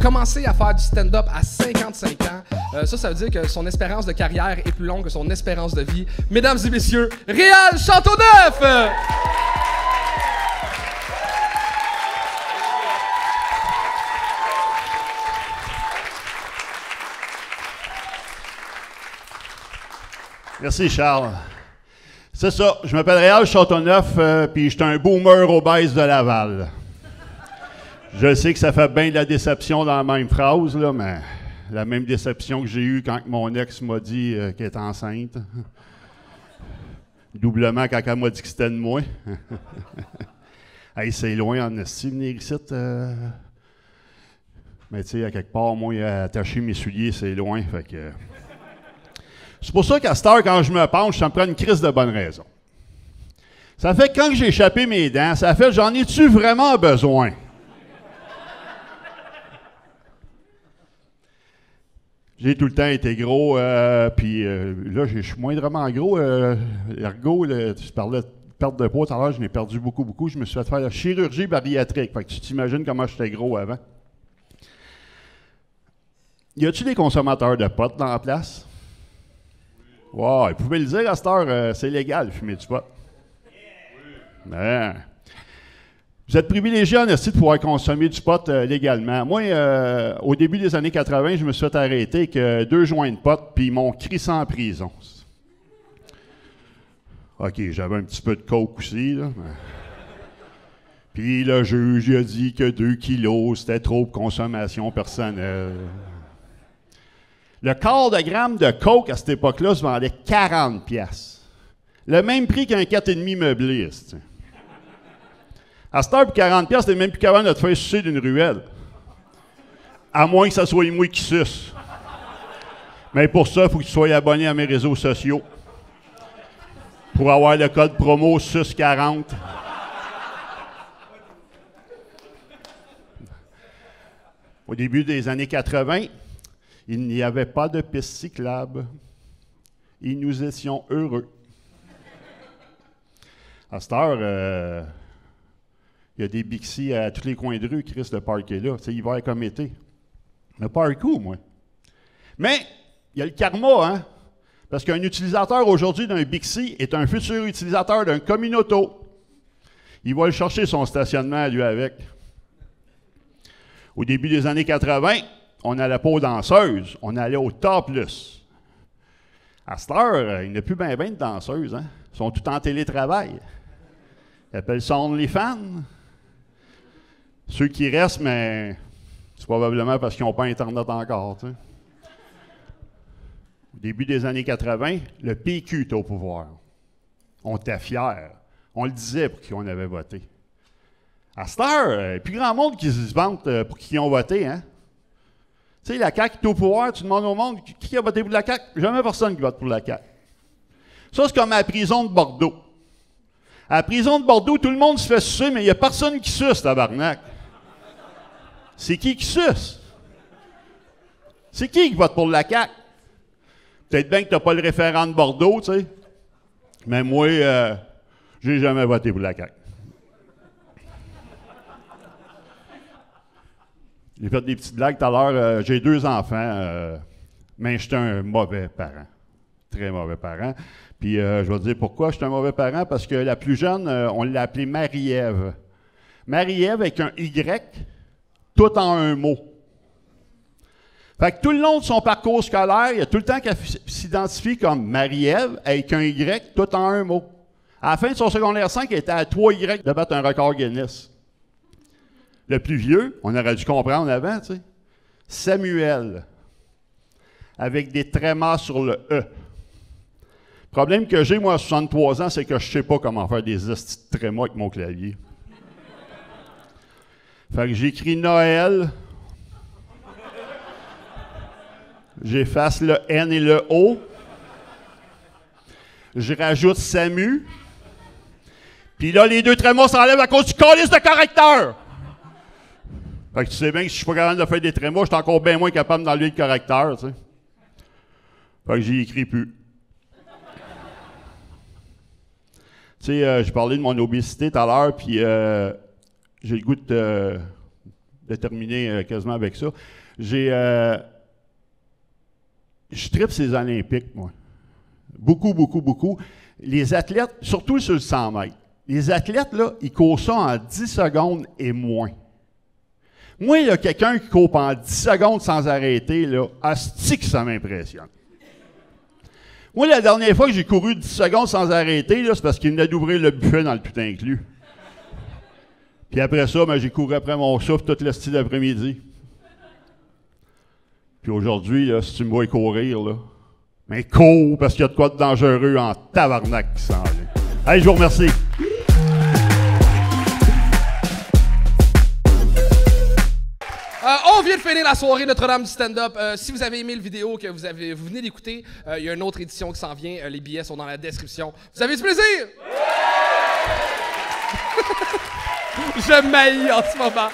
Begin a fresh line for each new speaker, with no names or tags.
commencé à faire du stand-up à 55 ans. Ça veut dire que son espérance de carrière est plus longue que son espérance de vie. Mesdames et messieurs, Réal Chateauneuf!
Merci, Charles. C'est ça, je m'appelle Réal Chateauneuf, puis je suis un boomer obèse de Laval. Je sais que ça fait bien de la déception dans la même phrase, là, mais la même déception que j'ai eue quand mon ex m'a dit qu'elle est enceinte. Doublement quand elle m'a dit que c'était de moi. Hey, c'est loin en esti venir ici. Mais tu sais, à quelque part, moi, attacher mes souliers, c'est loin, fait que... C'est pour ça qu'à cette heure, quand je me penche, ça me prend une crise de bonne raison. Ça fait que quand j'ai échappé mes dents, ça fait j'en ai-tu vraiment besoin? J'ai tout le temps été gros, puis là, je suis moindrement gros. Ergo, tu parlais de perte de poids tout à l'heure, je l'ai perdu beaucoup. Je me suis fait faire la chirurgie bariatrique. Fait que tu t'imagines comment j'étais gros avant. Y a-tu des consommateurs de potes dans la place? Wow, vous pouvez le dire à cette heure, c'est légal, fumer du pot. Ben, vous êtes privilégié en esti de pouvoir consommer du pot légalement. Moi, au début des années 80, je me suis fait arrêter avec 2 joints de pot, puis ils m'ont crissé en prison. OK, j'avais un petit peu de coke aussi, là. Puis le juge il a dit que 2 kilos, c'était trop pour consommation personnelle. Le quart de gramme de coke, à cette époque-là, se vendait 40 $. Le même prix qu'un 4,5 meublé. C'ti. À cette heure, pour 40 $, t'es même plus capable de te faire sucer d'une ruelle. À moins que ça soit moi qui suce. Mais pour ça, il faut que tu sois abonné à mes réseaux sociaux. Pour avoir le code promo SUS40. Au début des années 80, il n'y avait pas de piste cyclable et nous étions heureux. À cette heure, il y a des Bixi à tous les coins de rue, Chris, le parc est là. C'est hiver comme été. Le parc où, moi? Mais, il y a le karma, hein? Parce qu'un utilisateur aujourd'hui d'un Bixi est un futur utilisateur d'un Communauto. Il va le chercher son stationnement, lui, avec. Au début des années 80, on n'allait pas aux danseuses, on allait au topless. À cette heure, il n'y a plus bien de danseuses, hein? Ils sont tous en télétravail. Ils appellent ça OnlyFans. Ceux qui restent, mais c'est probablement parce qu'ils n'ont pas Internet encore, tu sais. Au début des années 80, le PQ était au pouvoir. On était fiers. On le disait pour qui on avait voté. À cette heure, il n'y a plus grand monde qui se vante pour qui ils ont voté, hein? Tu sais, la CAQ est au pouvoir, tu demandes au monde qui a voté pour la CAQ? Jamais personne qui vote pour la CAQ. Ça, c'est comme à la prison de Bordeaux. À la prison de Bordeaux, tout le monde se fait sucer, mais il n'y a personne qui suce, tabarnak. C'est qui suce? C'est qui vote pour la CAQ? Peut-être bien que tu n'as pas le référent de Bordeaux, tu sais. Mais moi, j'ai jamais voté pour la CAQ. J'ai fait des petites blagues tout à l'heure. J'ai 2 enfants, mais j'étais un mauvais parent. Très mauvais parent. Puis je vais te dire pourquoi j'étais un mauvais parent, parce que la plus jeune, on l'a appelée Marie-Ève. Marie-Ève avec un Y, tout en un mot. Fait que tout le long de son parcours scolaire, il y a tout le temps qu'elle s'identifie comme Marie-Ève avec un Y, tout en un mot. À la fin de son secondaire 5, elle était à 3 Y de battre un record Guinness. Le plus vieux, on aurait dû comprendre avant, tu sais. Samuel, avec des trémas sur le E. Le problème que j'ai, moi, à 63 ans, c'est que je ne sais pas comment faire des estis de trémas avec mon clavier. Fait que j'écris Noël, j'efface le N et le O, je rajoute Samu, puis là, les 2 trémas s'enlèvent à cause du calice de correcteur! Fait que tu sais bien que si je suis pas capable de faire des trémas, je suis encore bien moins capable d'enlever le correcteur, tu sais. Fait que j'y écris plus. Tu sais, j'ai parlé de mon obésité tout à l'heure, puis j'ai le goût de de terminer quasiment avec ça. Je tripe ces Olympiques, moi. Beaucoup, beaucoup, beaucoup. Les athlètes, surtout sur le 100 mètres, les athlètes, là, ils courent ça en 10 secondes et moins. Moi, il y a quelqu'un qui court en 10 secondes sans arrêter, là, asti que ça m'impressionne. Moi, la dernière fois que j'ai couru 10 secondes sans arrêter, là, c'est parce qu'il venait d'ouvrir le buffet dans le tout inclus. Puis après ça, ben, j'ai couru après mon souffle toute le style d'après-midi. Puis aujourd'hui, là, si tu me vois courir, là, mais cours, parce qu'il y a de quoi de dangereux en tabarnak qui s'en vient. Allez, je vous remercie.
On vient de finir la soirée Notre-Dame du stand-up. Si vous avez aimé le vidéo que vous venez d'écouter, il y a une autre édition qui s'en vient. Les billets sont dans la description. Vous avez du plaisir? Je m'haïs en ce moment.